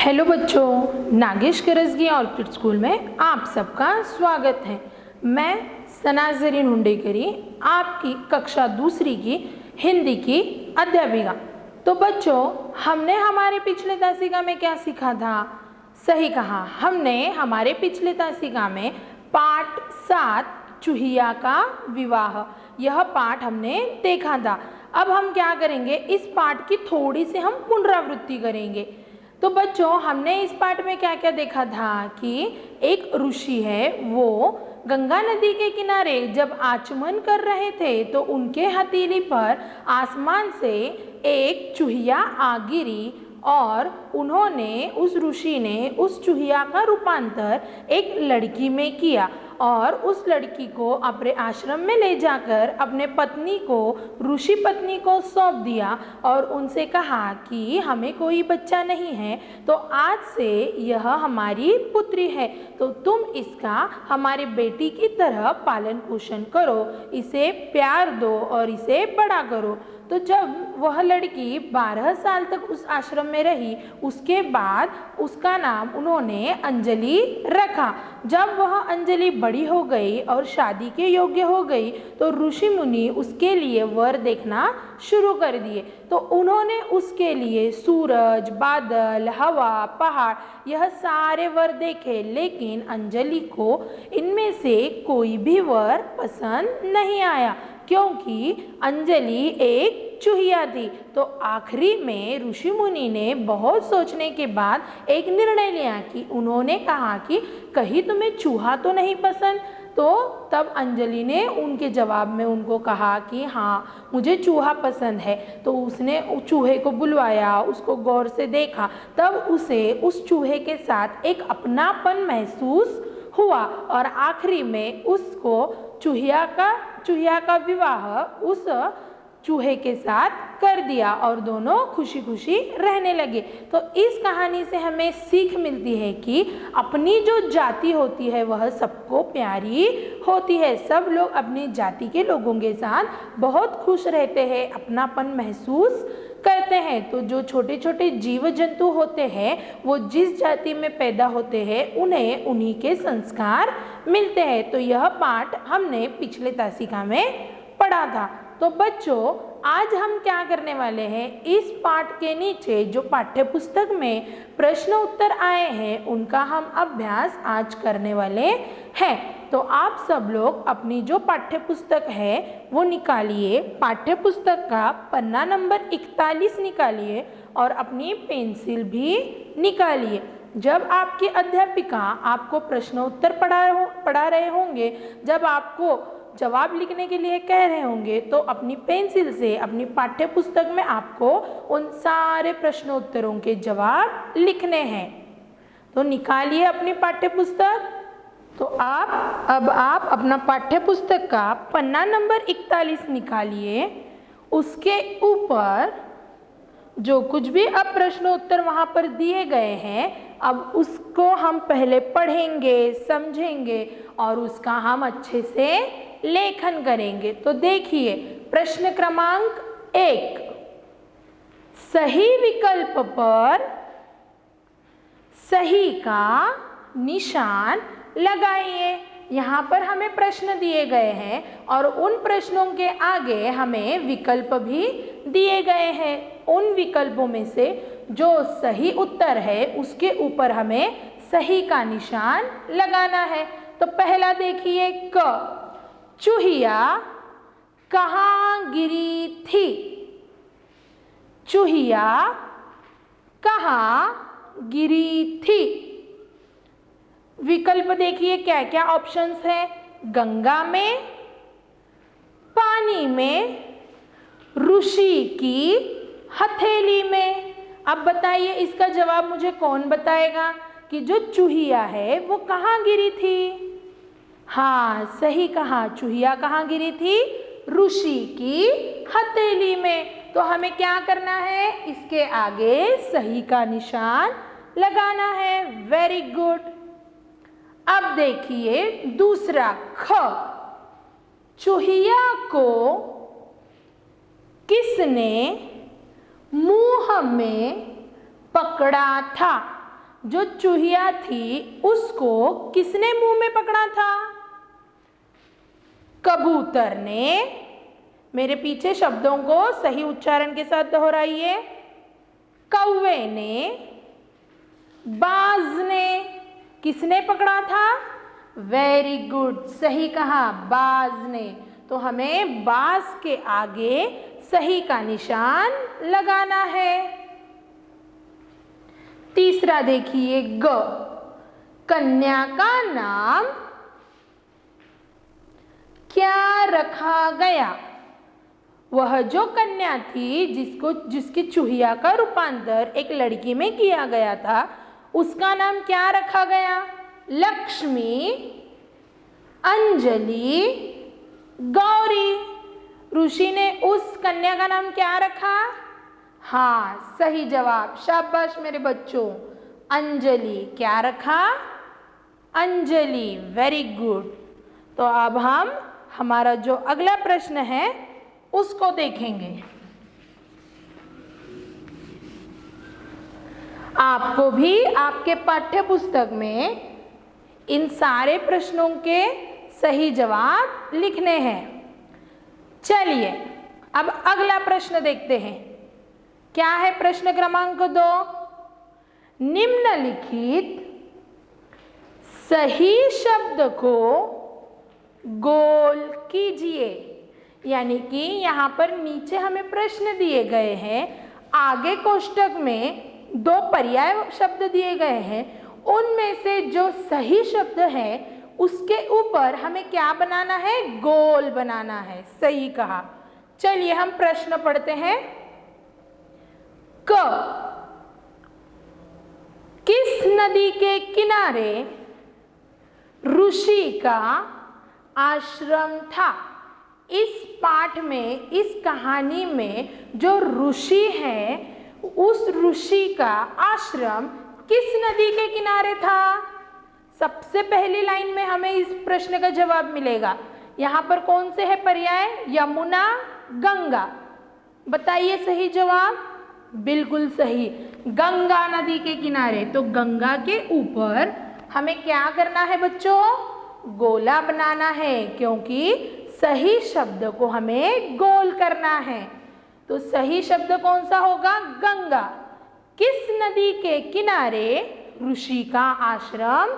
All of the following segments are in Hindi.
हेलो बच्चों, नागेश करसगी ऑर्किड स्कूल में आप सबका स्वागत है। मैं सना ज़रीन हुंडेकरी, आपकी कक्षा दूसरी की हिंदी की अध्यापिका। तो बच्चों, हमने हमारे पिछले तासिका में क्या सीखा था? सही कहा, हमने हमारे पिछले तासिका में पाठ 7 चूहिया का विवाह, यह पाठ हमने देखा था। अब हम क्या करेंगे, इस पाठ की थोड़ी सी हम पुनरावृत्ति करेंगे। तो बच्चों, हमने इस पाठ में क्या क्या देखा था कि एक ऋषि है, वो गंगा नदी के किनारे जब आचमन कर रहे थे तो उनके हथेली पर आसमान से एक चूहिया आ गिरी और उन्होंने, उस ऋषि ने उस चूहिया का रूपांतर एक लड़की में किया और उस लड़की को अपने आश्रम में ले जाकर अपने पत्नी को, ऋषि पत्नी को सौंप दिया और उनसे कहा कि हमें कोई बच्चा नहीं है, तो आज से यह हमारी पुत्री है, तो तुम इसका हमारे बेटी की तरह पालन पोषण करो, इसे प्यार दो और इसे बड़ा करो। तो जब वह लड़की 12 साल तक उस आश्रम में रही, उसके बाद उसका नाम उन्होंने अंजलि रखा। जब वह अंजलि बड़ी हो गई और शादी के योग्य हो गई तो ऋषि मुनि उसके लिए वर देखना शुरू कर दिए। तो उन्होंने उसके लिए सूरज, बादल, हवा, पहाड़, यह सारे वर देखे, लेकिन अंजलि को इनमें से कोई भी वर पसंद नहीं आया क्योंकि अंजलि एक चूहिया थी। तो आखिरी में ऋषि मुनि ने बहुत सोचने के बाद एक निर्णय लिया कि उन्होंने कहा कि कहीं तुम्हें चूहा तो नहीं पसंद? तो तब अंजलि ने उनके जवाब में उनको कहा कि हाँ, मुझे चूहा पसंद है। तो उसने चूहे को बुलवाया, उसको गौर से देखा, तब उसे उस चूहे के साथ एक अपनापन महसूस हुआ और आखिरी में उसको चूहिया का विवाह उस चूहे के साथ कर दिया और दोनों खुशी खुशी रहने लगे। तो इस कहानी से हमें सीख मिलती है कि अपनी जो जाति होती है वह सबको प्यारी होती है। सब लोग अपनी जाति के लोगों के साथ बहुत खुश रहते हैं, अपनापन महसूस करते हैं। तो जो छोटे छोटे जीव जंतु होते हैं, वो जिस जाति में पैदा होते हैं उन्हें उन्हीं के संस्कार मिलते हैं। तो यह पाठ हमने पिछले तासिका में पढ़ा था। तो बच्चों, आज हम क्या करने वाले हैं, इस पाठ के नीचे जो पाठ्य पुस्तक में प्रश्न उत्तर आए हैं उनका हम अभ्यास आज करने वाले हैं। तो आप सब लोग अपनी जो पाठ्य पुस्तक है वो निकालिए, पाठ्य पुस्तक का पन्ना नंबर 41 निकालिए और अपनी पेंसिल भी निकालिए। जब आपकी अध्यापिका आपको प्रश्न उत्तर पढ़ा रहे होंगे, जब आपको जवाब लिखने के लिए कह रहे होंगे, तो अपनी पेंसिल से अपनी पाठ्य पुस्तक में आपको उन सारे प्रश्न उत्तरों के जवाब लिखने हैं। तो निकालिए अपनी पाठ्य पुस्तक। तो अब आप अपना पाठ्य पुस्तक का पन्ना नंबर 41 निकालिए। उसके ऊपर जो कुछ भी अब प्रश्न उत्तर वहाँ पर दिए गए हैं, अब उसको हम पहले पढ़ेंगे, समझेंगे और उसका हम अच्छे से लेखन करेंगे। तो देखिए, प्रश्न क्रमांक 1, सही विकल्प पर सही का निशान लगाइए। यहाँ पर हमें प्रश्न दिए गए हैं और उन प्रश्नों के आगे हमें विकल्प भी दिए गए हैं। उन विकल्पों में से जो सही उत्तर है उसके ऊपर हमें सही का निशान लगाना है। तो पहला देखिए, क, चूहिया कहाँ गिरी थी? चूहिया कहाँ गिरी थी? विकल्प देखिए क्या क्या ऑप्शंस है, गंगा में, पानी में, ऋषि की हथेली में। अब बताइए इसका जवाब मुझे कौन बताएगा कि जो चूहिया है वो कहाँ गिरी थी? हाँ, सही कहा, चूहिया कहाँ गिरी थी? ऋषि की हथेली में। तो हमें क्या करना है, इसके आगे सही का निशान लगाना है। Very good. अब देखिए दूसरा, ख, चूहिया को किसने मुंह में पकड़ा था? जो चूहिया थी उसको किसने मुंह में पकड़ा था? कबूतर ने। मेरे पीछे शब्दों को सही उच्चारण के साथ दोहराइए। कौवे ने, बाज ने। किसने पकड़ा था? वेरी गुड, सही कहा, बाज ने। तो हमें बाज के आगे सही का निशान लगाना है। तीसरा देखिए, ग। कन्या का नाम क्या रखा गया? वह जो कन्या थी जिसकी चूहिया का रूपांतर एक लड़की में किया गया था, उसका नाम क्या रखा गया? लक्ष्मी, अंजलि, गौरी। ऋषि ने उस कन्या का नाम क्या रखा? हाँ, सही जवाब, शाबाश मेरे बच्चों। अंजलि। क्या रखा? अंजलि। Very good. तो अब हम हमारा जो अगला प्रश्न है उसको देखेंगे। आपको भी आपके पाठ्य पुस्तक में इन सारे प्रश्नों के सही जवाब लिखने हैं। चलिए अब अगला प्रश्न देखते हैं। क्या है प्रश्न क्रमांक 2? निम्नलिखित सही शब्द को गोल कीजिए। यानी कि यहाँ पर नीचे हमें प्रश्न दिए गए हैं, आगे कोष्टक में 2 पर्याय शब्द दिए गए हैं, उनमें से जो सही शब्द है उसके ऊपर हमें क्या बनाना है? गोल बनाना है। सही कहा। चलिए हम प्रश्न पढ़ते हैं। क। किस नदी के किनारे ऋषि का आश्रम था? इस पाठ में, इस कहानी में जो ऋषि है, उस ऋषि का आश्रम किस नदी के किनारे था? सबसे पहली लाइन में हमें इस प्रश्न का जवाब मिलेगा। यहाँ पर कौन से है पर्याय? यमुना, गंगा। बताइए सही जवाब। बिल्कुल सही, गंगा नदी के किनारे। तो गंगा के ऊपर हमें क्या करना है बच्चों? गोला बनाना है, क्योंकि सही शब्द को हमें गोल करना है। तो सही शब्द कौन सा होगा? गंगा। किस नदी के किनारे ऋषि का आश्रम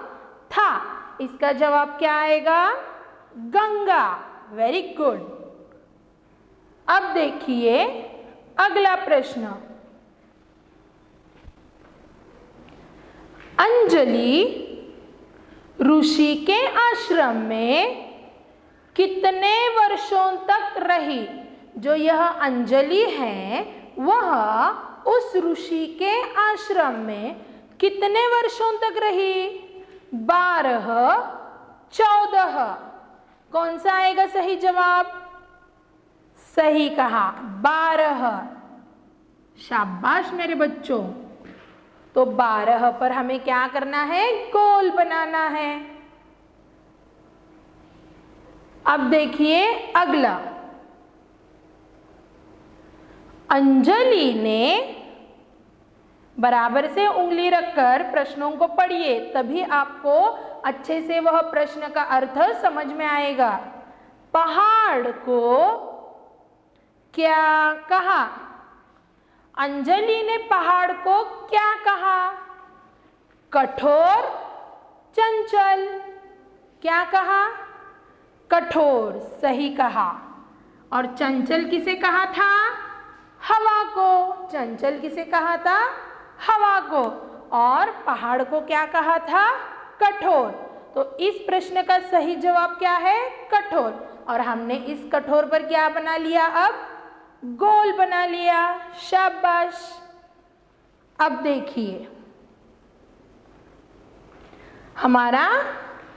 था? इसका जवाब क्या आएगा? गंगा। Very good. अब देखिए अगला प्रश्न। अंजलि ऋषि के आश्रम में कितने वर्षों तक रही? जो यह अंजलि है वह उस ऋषि के आश्रम में कितने वर्षों तक रही? 12, 14। कौन सा आएगा सही जवाब? सही कहा, 12। शाबाश मेरे बच्चों। तो 12 पर हमें क्या करना है? गोल बनाना है। अब देखिए अगला। अंजलि ने, बराबर से उंगली रखकर प्रश्नों को पढ़िए, तभी आपको अच्छे से वह प्रश्न का अर्थ समझ में आएगा। पहाड़ को क्या कहा? अंजलि ने पहाड़ को क्या कहा? कठोर, चंचल। क्या कहा? कठोर। सही कहा। और चंचल किसे कहा था? हवा को। चंचल किसे कहा था? हवा को। और पहाड़ को क्या कहा था? कठोर। तो इस प्रश्न का सही जवाब क्या है? कठोर। और हमने इस कठोर पर क्या बना लिया? अब गोल बना लिया। शाबाश। अब देखिए हमारा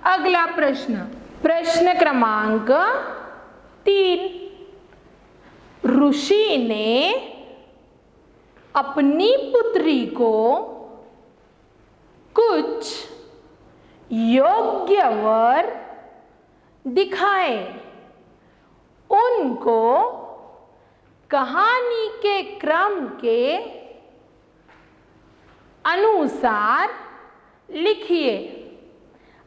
अगला प्रश्न, प्रश्न क्रमांक 3। ऋषि ने अपनी पुत्री को कुछ योग्य वर दिखाए। उनको कहानी के क्रम के अनुसार लिखिए।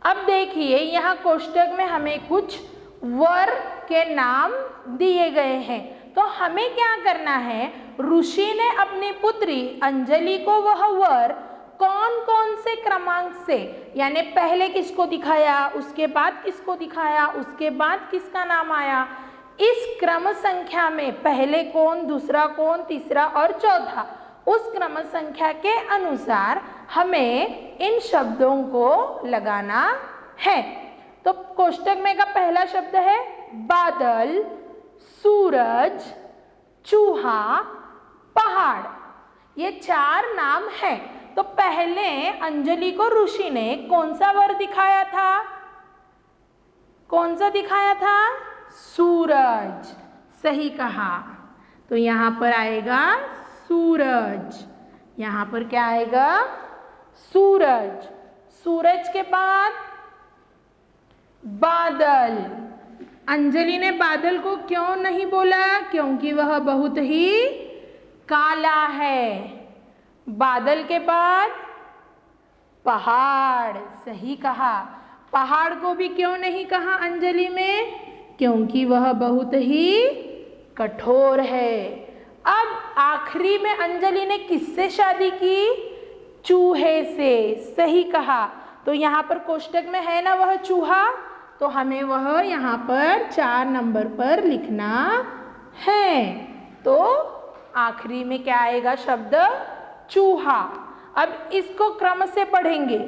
अब देखिए यहाँ कोष्टक में हमें कुछ वर के नाम दिए गए हैं, तो हमें क्या करना है, ऋषि ने अपनी पुत्री अंजलि को वह वर कौन कौन से क्रमांक से, यानी पहले किसको दिखाया, उसके बाद किसको दिखाया, उसके बाद किसका नाम आया, इस क्रम संख्या में पहले कौन, दूसरा कौन, तीसरा और चौथा, उस क्रम संख्या के अनुसार हमें इन शब्दों को लगाना है। तो कोष्टक में का पहला शब्द है बादल, सूरज, चूहा, पहाड़, ये 4 नाम हैं। तो पहले अंजलि को ऋषि ने कौन सा वर दिखाया था, कौन सा दिखाया था, सूरज, सही कहा। तो यहाँ पर आएगा सूरज, यहाँ पर क्या आएगा, सूरज। सूरज के बाद बादल। अंजलि ने बादल को क्यों नहीं बोला, क्योंकि वह बहुत ही काला है। बादल के बाद पहाड़, सही कहा। पहाड़ को भी क्यों नहीं कहा अंजलि में, क्योंकि वह बहुत ही कठोर है। अब आखिरी में अंजलि ने किससे शादी की, चूहे से, सही कहा। तो यहाँ पर कोष्टक में है ना वह चूहा, तो हमें वह यहाँ पर 4 नंबर पर लिखना है। तो आखिरी में क्या आएगा शब्द, चूहा। अब इसको क्रम से पढ़ेंगे,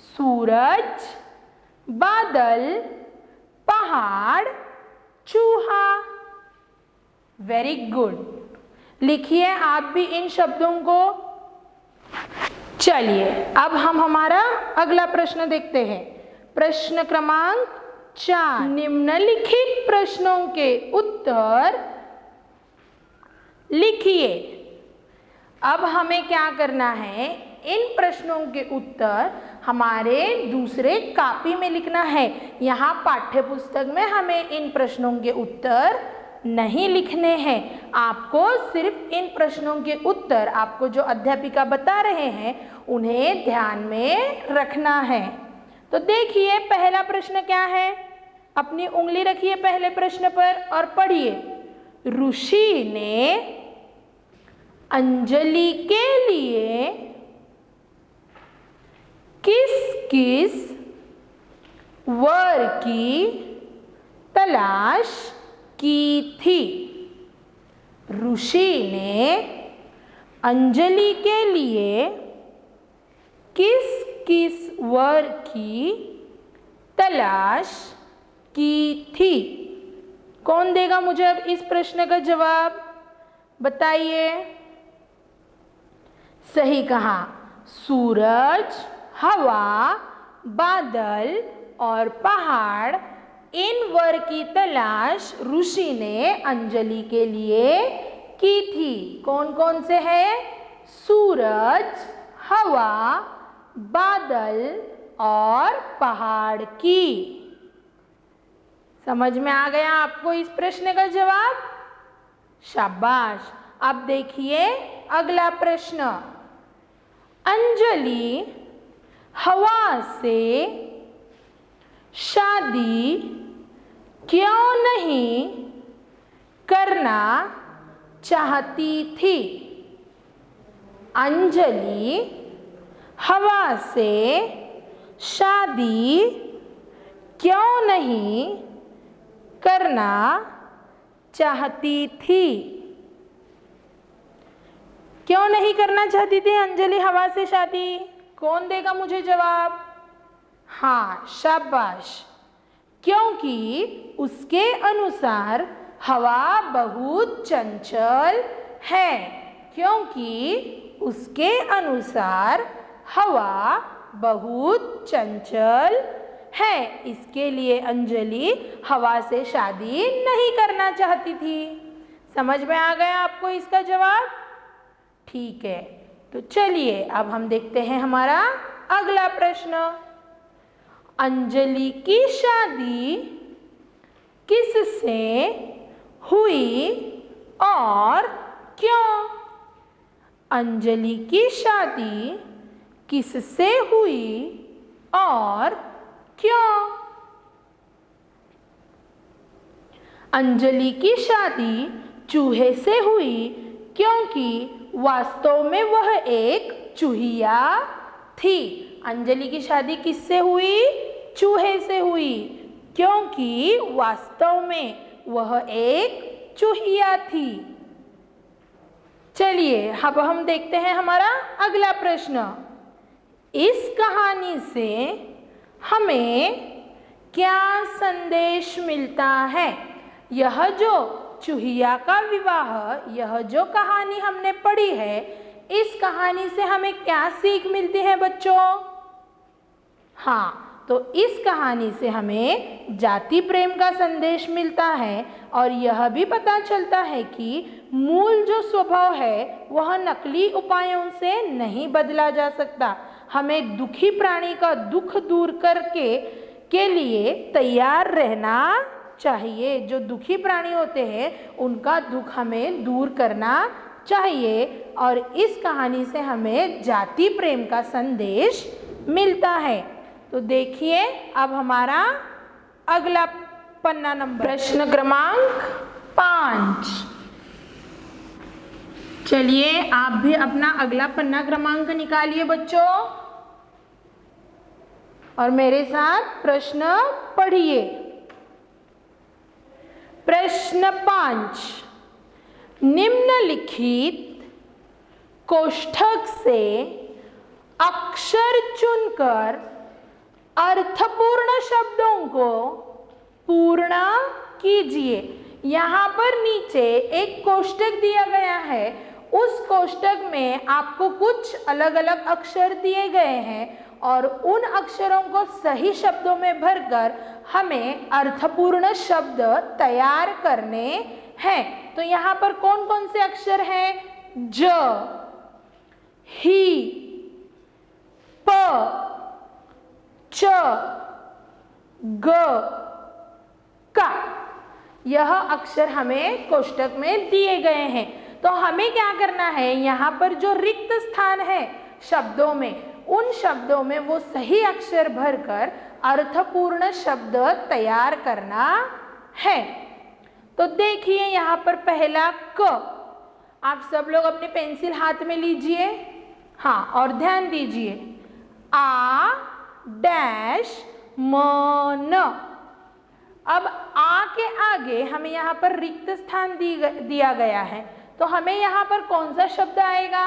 सूरज, बादल, पहाड़, चूहा। वेरी गुड, लिखिए आप भी इन शब्दों को। चलिए अब हम हमारा अगला प्रश्न देखते हैं। प्रश्न क्रमांक 4, निम्नलिखित प्रश्नों के उत्तर लिखिए। अब हमें क्या करना है, इन प्रश्नों के उत्तर हमारे दूसरे कॉपी में लिखना है। यहाँ पाठ्य पुस्तक में हमें इन प्रश्नों के उत्तर नहीं लिखने हैं। आपको सिर्फ इन प्रश्नों के उत्तर, आपको जो अध्यापिका बता रहे हैं उन्हें ध्यान में रखना है। तो देखिए पहला प्रश्न क्या है, अपनी उंगली रखिए पहले प्रश्न पर और पढ़िए। ऋषि ने अंजलि के लिए किस किस वर की तलाश की थी। ऋषि ने अंजलि के लिए किस किस वर की तलाश की थी। कौन देगा मुझे अब इस प्रश्न का जवाब, बताइए। सही कहा, सूरज, हवा, बादल और पहाड़, इन वर की तलाश ऋषि ने अंजलि के लिए की थी। कौन कौन से हैं, सूरज, हवा, बादल और पहाड़ की। समझ में आ गया आपको इस प्रश्न का जवाब, शाबाश। अब देखिए अगला प्रश्न। अंजलि हवा से शादी क्यों नहीं करना चाहती थी। अंजलि हवा से शादी क्यों नहीं करना चाहती थी। क्यों नहीं करना चाहती थी अंजलि हवा से शादी, कौन देगा मुझे जवाब। हाँ, शाबाश। क्योंकि उसके अनुसार हवा बहुत चंचल है। क्योंकि उसके अनुसार हवा बहुत चंचल है, इसके लिए अंजलि हवा से शादी नहीं करना चाहती थी। समझ में आ गया आपको इसका जवाब, ठीक है। तो चलिए अब हम देखते हैं हमारा अगला प्रश्न। अंजलि की शादी किससे हुई और क्यों। अंजलि की शादी किससे हुई और क्यों? अंजलि की शादी चूहे से हुई क्योंकि वास्तव में वह एक चूहिया थी। अंजलि की शादी किससे हुई? चूहे से हुई क्योंकि वास्तव में वह एक चूहिया थी। चलिए अब हम देखते हैं हमारा अगला प्रश्न। इस कहानी से हमें क्या संदेश मिलता है? यह जो चूहिया का विवाह, यह जो कहानी हमने पढ़ी है, इस कहानी से हमें क्या सीख मिलती है बच्चों? हाँ, तो इस कहानी से हमें जाति प्रेम का संदेश मिलता है और यह भी पता चलता है कि मूल जो स्वभाव है वह नकली उपायों से नहीं बदला जा सकता। हमें दुखी प्राणी का दुख दूर करके के लिए तैयार रहना चाहिए। जो दुखी प्राणी होते हैं उनका दुख हमें दूर करना चाहिए और इस कहानी से हमें जाति प्रेम का संदेश मिलता है। तो देखिए अब हमारा अगला पन्ना नंबर, प्रश्न क्रमांक 5। चलिए आप भी अपना अगला पन्ना क्रमांक निकालिए बच्चों और मेरे साथ प्रश्न पढ़िए। प्रश्न 5, निम्नलिखित कोष्ठक से अक्षर चुनकर अर्थपूर्ण शब्दों को पूर्ण कीजिए। यहाँ पर नीचे एक कोष्ठक दिया गया है, उस कोष्ठक में आपको कुछ अलग अलग अक्षर दिए गए हैं और उन अक्षरों को सही शब्दों में भरकर हमें अर्थपूर्ण शब्द तैयार करने हैं। तो यहाँ पर कौन कौन से अक्षर हैं? ज, ही, प, च, ग, का। यह अक्षर हमें कोष्ठक में दिए गए हैं। तो हमें क्या करना है? यहाँ पर जो रिक्त स्थान है शब्दों में, उन शब्दों में वो सही अक्षर भरकर अर्थपूर्ण शब्द तैयार करना है। तो देखिए यहाँ पर पहला क। आप सब लोग अपनी पेंसिल हाथ में लीजिए, हाँ, और ध्यान दीजिए। आ डैश म न। अब आ के आगे हमें यहाँ पर रिक्त स्थान दिया गया है, तो हमें यहाँ पर कौन सा शब्द आएगा?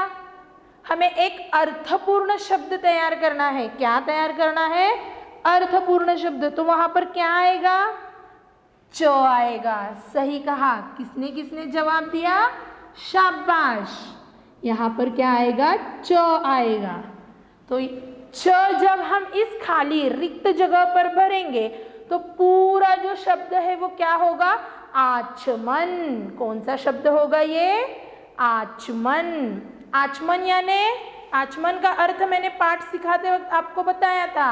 हमें एक अर्थपूर्ण शब्द तैयार करना है। क्या तैयार करना है? अर्थपूर्ण शब्द। तो वहां पर क्या आएगा? च आएगा। सही कहा। किसने किसने जवाब दिया? शाबाश। यहाँ पर क्या आएगा? च आएगा। तो च जब हम इस खाली रिक्त जगह पर भरेंगे तो पूरा जो शब्द है वो क्या होगा? आचमन। कौन सा शब्द होगा ये? आचमन। आचमन यानी, आचमन का अर्थ मैंने पाठ सिखाते वक्त आपको बताया था।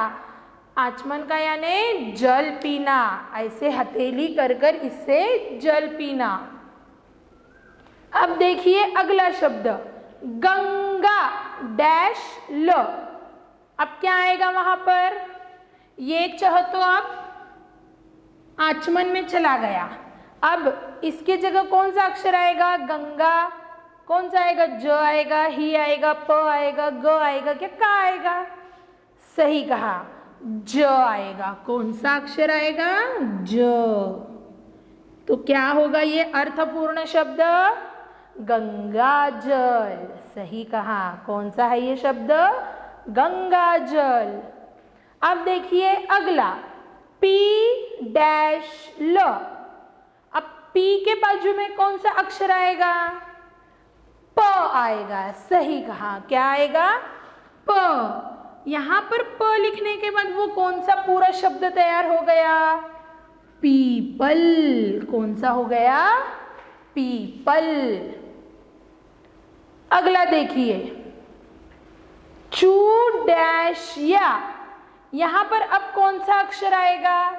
आचमन का यानी जल पीना, ऐसे हथेली कर कर इससे जल पीना। अब देखिए अगला शब्द, गंगा डैश ल। अब क्या आएगा वहां पर? ये चह तो अब आचमन में चला गया। अब इसके जगह कौन सा अक्षर आएगा? गंगा। कौन सा आएगा? ज आएगा, ही आएगा, प आएगा, ग आएगा, क्या का आएगा? सही कहा, ज आएगा। कौन सा अक्षर आएगा? ज। तो क्या होगा ये अर्थपूर्ण शब्द? गंगा जल। सही कहा। कौन सा है ये शब्द? गंगा जल। अब देखिए अगला, पी डैश ल। अब पी के बाजू में कौन सा अक्षर आएगा? प आएगा। सही कहा। क्या आएगा? प। यहाँ पर प लिखने के बाद वो कौन सा पूरा शब्द तैयार हो गया? पीपल। कौन सा हो गया? पीपल। अगला देखिए, चू डैश या। यहाँ पर अब कौन सा अक्षर आएगा?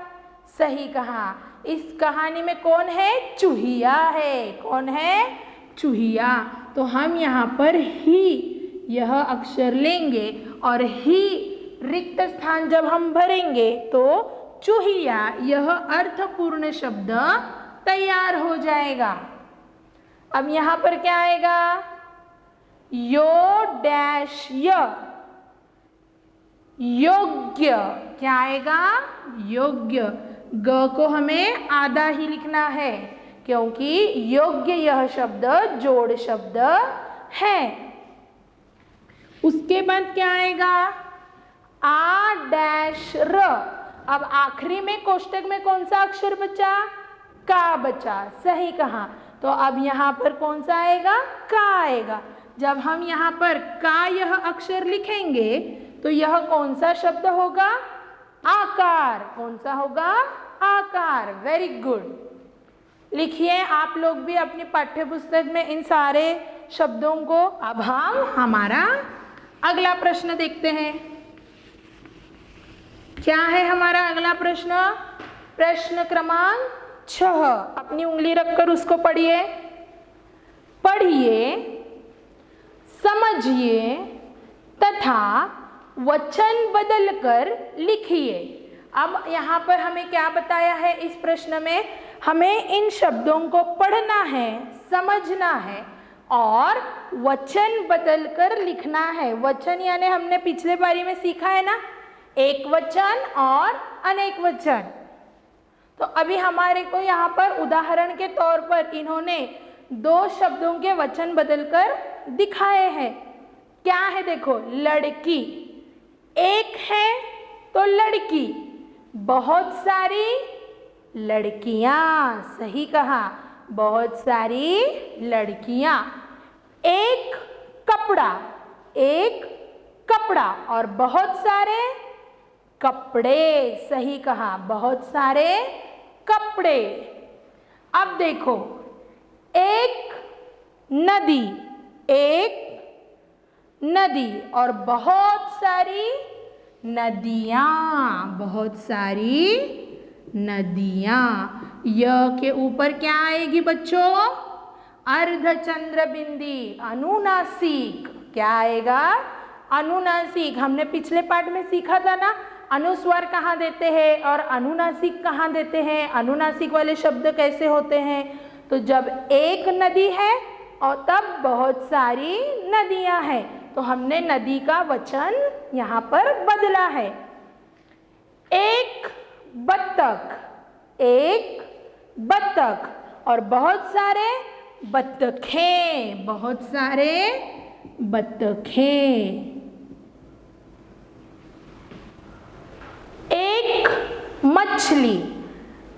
सही कहा। इस कहानी में कौन है? चूहिया है। कौन है? चूहिया। तो हम यहाँ पर ही यह अक्षर लेंगे और ही रिक्त स्थान जब हम भरेंगे तो चूहिया, यह अर्थपूर्ण शब्द तैयार हो जाएगा। अब यहाँ पर क्या आएगा? यो डैश य, योग्य। क्या आएगा? योग्य। ग को हमें आधा ही लिखना है क्योंकि योग्य यह शब्द जोड़ शब्द है। उसके बाद क्या आएगा? आ डैश र। अब आखिरी में कोष्टक में कौन सा अक्षर बचा? का बचा। सही कहा। तो अब यहाँ पर कौन सा आएगा? का आएगा। जब हम यहाँ पर का यह अक्षर लिखेंगे तो यह कौन सा शब्द होगा? आकार। कौन सा होगा? आकार। Very good. लिखिए आप लोग भी अपनी पाठ्य पुस्तक में इन सारे शब्दों को। अब हम हमारा अगला प्रश्न देखते हैं। क्या है हमारा अगला प्रश्न? प्रश्न क्रमांक 6। अपनी उंगली रखकर उसको पढ़िए। पढ़िए, समझिए तथा वचन बदलकर लिखिए। अब यहाँ पर हमें क्या बताया है इस प्रश्न में? हमें इन शब्दों को पढ़ना है, समझना है और वचन बदलकर लिखना है। वचन यानी हमने पिछले पारी में सीखा है ना, एक वचन और अनेक वचन। तो अभी हमारे को यहाँ पर उदाहरण के तौर पर इन्होंने 2 शब्दों के वचन बदलकर दिखाए हैं। क्या है देखो, लड़की। एक है तो लड़की, बहुत सारी लड़कियां। सही कहा, बहुत सारी लड़कियां। एक कपड़ा, एक कपड़ा और बहुत सारे कपड़े। सही कहा, बहुत सारे कपड़े। अब देखो, एक नदी, एक नदी और बहुत सारी नदियाँ, बहुत सारी नदियाँ। य के ऊपर क्या आएगी बच्चों? अर्धचंद्र बिंदी, अनुनासिक। क्या आएगा? अनुनासिक। हमने पिछले पाठ में सीखा था ना, अनुस्वार कहाँ देते हैं और अनुनासिक कहाँ देते हैं, अनुनासिक वाले शब्द कैसे होते हैं। तो जब एक नदी है और तब बहुत सारी नदियाँ हैं, तो हमने नदी का वचन यहाँ पर बदला है। एक बत्तख, एक बत्तख और बहुत सारे बत्तखें, बहुत सारे बत्तखें। एक मछली,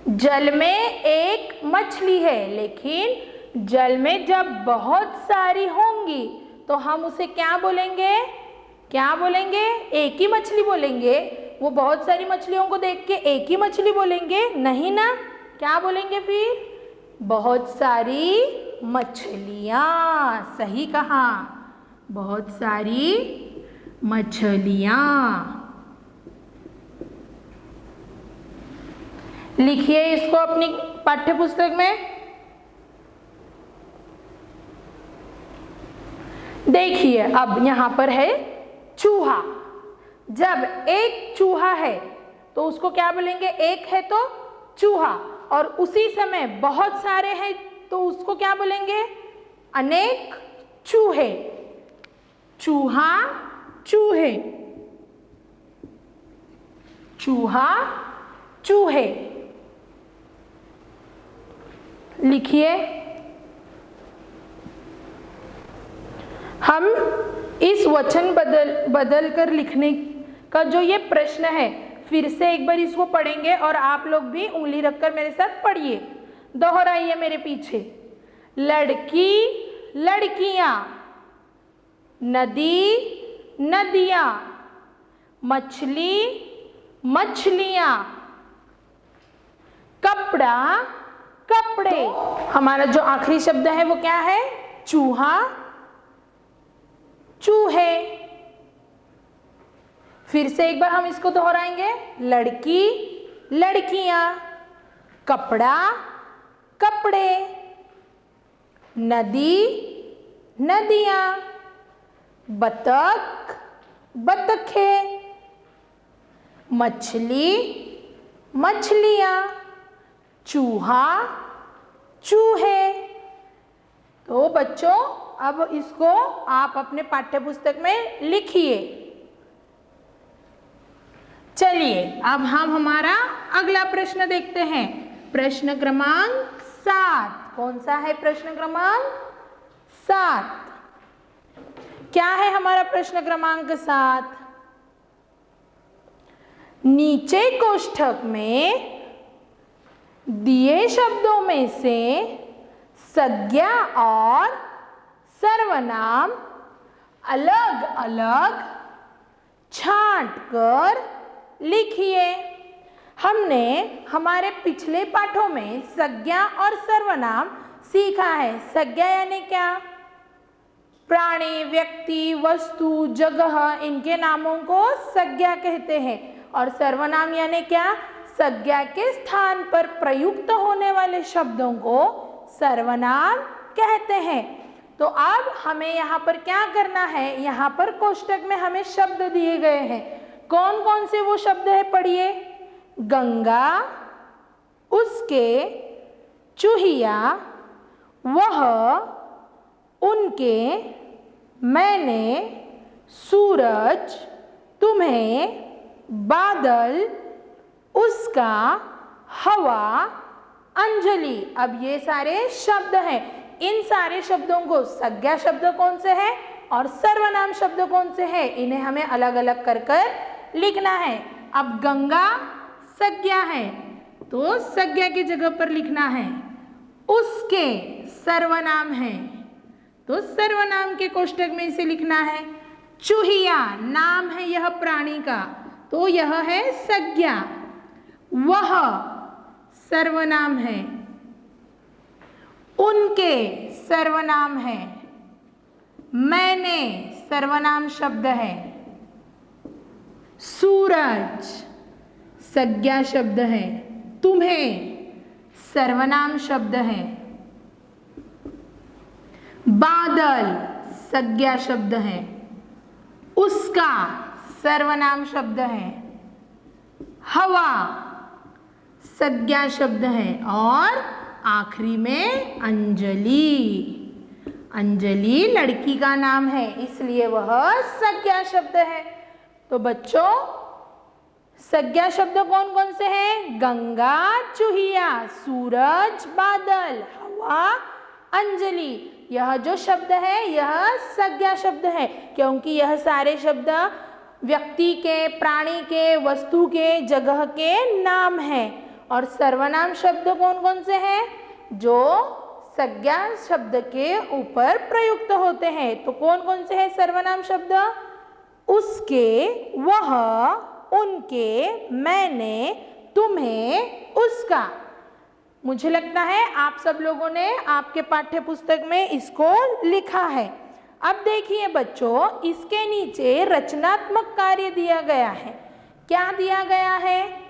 जल में एक मछली है, लेकिन जल में जब बहुत सारी होंगी तो हम उसे क्या बोलेंगे? क्या बोलेंगे? एक ही मछली बोलेंगे। वो बहुत सारी मछलियों को देख के एक ही मछली बोलेंगे? नहीं ना। क्या बोलेंगे फिर? बहुत सारी मछलियाँ। सही कहा, बहुत सारी मछलियाँ। लिखिए इसको अपनी पाठ्य पुस्तक में। देखिए अब यहाँ पर है चूहा। जब एक चूहा है तो उसको क्या बोलेंगे? एक है तो चूहा, और उसी समय बहुत सारे हैं तो उसको क्या बोलेंगे? अनेक चूहे। चूहा, चूहे, चूहा, चूहे। लिखिए। हम इस वचन बदल कर लिखने का जो ये प्रश्न है, फिर से एक बार इसको पढ़ेंगे और आप लोग भी उंगली रखकर मेरे साथ पढ़िए, दोहराइए मेरे पीछे। लड़की, लड़कियां, नदी, नदियां, मछली, मछलियां, कपड़ा, कपड़े। हमारा जो आखिरी शब्द है वो क्या है? चूहा, चूहे। फिर से एक बार हम इसको दोहराएंगे। लड़की, लड़कियां, कपड़ा, कपड़े, नदी, नदियां, बतख, बतखें, मछली, मछलियाँ, चूहा, चूहे। तो बच्चों अब इसको आप अपने पाठ्य पुस्तक में लिखिए। चलिए अब हम हमारा अगला प्रश्न देखते हैं। प्रश्न क्रमांक 7। कौन सा है प्रश्न क्रमांक 7? क्या है हमारा प्रश्न क्रमांक 7? नीचे कोष्ठक में दिए शब्दों में से संज्ञा और सर्वनाम अलग अलग छांटकर लिखिए। हमने हमारे पिछले पाठों में संज्ञा और सर्वनाम सीखा है। संज्ञा यानी क्या? प्राणी, व्यक्ति, वस्तु, जगह, इनके नामों को संज्ञा कहते हैं। और सर्वनाम यानी क्या? संज्ञा के स्थान पर प्रयुक्त होने वाले शब्दों को सर्वनाम कहते हैं। तो अब हमें यहाँ पर क्या करना है? यहाँ पर कोष्ठक में हमें शब्द दिए गए हैं। कौन कौन से वो शब्द है पढ़िए। गंगा, उसके, चूहिया, वह, उनके, मैंने, सूरज, तुम्हें, बादल, उसका, हवा, अंजलि। अब ये सारे शब्द हैं। इन सारे शब्दों को संज्ञा शब्द कौन से है और सर्वनाम शब्द कौन से है, इन्हें हमें अलग अलग कर कर लिखना है। अब गंगा संज्ञा है तो संज्ञा की जगह पर लिखना है। उसके सर्वनाम है तो सर्वनाम के कोष्ठक में इसे लिखना है। चूहिया नाम है यह प्राणी का, तो यह है संज्ञा। वह सर्वनाम है। उनके सर्वनाम है। मैंने सर्वनाम शब्द है। सूरज संज्ञा शब्द है। तुम्हें सर्वनाम शब्द है। बादल संज्ञा शब्द है। उसका सर्वनाम शब्द है। हवा संज्ञा शब्द है। और आखिरी में अंजलि। अंजलि लड़की का नाम है इसलिए वह संज्ञा शब्द है। तो बच्चों संज्ञा शब्द कौन कौन से हैं? गंगा, चूहिया, सूरज, बादल, हवा, अंजलि। यह जो शब्द है यह संज्ञा शब्द है क्योंकि यह सारे शब्द व्यक्ति के, प्राणी के, वस्तु के, जगह के नाम हैं। और सर्वनाम शब्द कौन कौन से हैं? जो संज्ञा शब्द के ऊपर प्रयुक्त होते हैं। तो कौन कौन से हैं सर्वनाम शब्द? उसके, वह, उनके, मैंने, तुम्हें, उसका। मुझे लगता है आप सब लोगों ने आपके पाठ्य पुस्तक में इसको लिखा है। अब देखिए बच्चों, इसके नीचे रचनात्मक कार्य दिया गया है। क्या दिया गया है?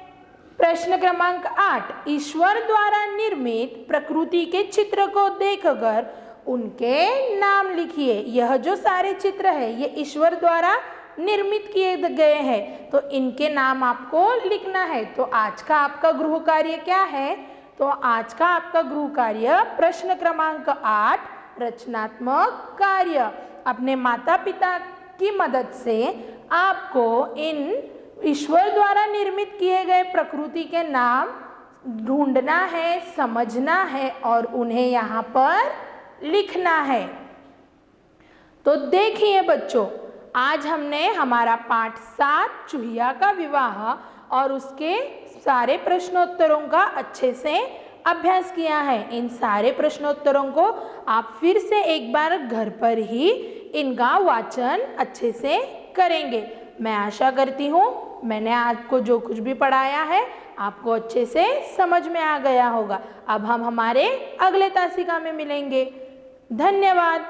प्रश्न क्रमांक 8। ईश्वर द्वारा निर्मित प्रकृति के चित्र को देखकर उनके नाम लिखिए। यह जो सारे चित्र है ये ईश्वर द्वारा निर्मित किए गए हैं, तो इनके नाम आपको लिखना है। तो आज का आपका गृह कार्य क्या है? तो आज का आपका गृह कार्य प्रश्न क्रमांक 8 रचनात्मक कार्य। अपने माता पिता की मदद से आपको इन ईश्वर द्वारा निर्मित किए गए प्रकृति के नाम ढूंढना है, समझना है और उन्हें यहाँ पर लिखना है। तो देखिए बच्चों, आज हमने हमारा पाठ 7 चूहिया का विवाह और उसके सारे प्रश्नोत्तरों का अच्छे से अभ्यास किया है। इन सारे प्रश्नोत्तरों को आप फिर से एक बार घर पर ही इनका वाचन अच्छे से करेंगे। मैं आशा करती हूँ मैंने आपको जो कुछ भी पढ़ाया है आपको अच्छे से समझ में आ गया होगा। अब हम हमारे अगले तासिका में मिलेंगे। धन्यवाद।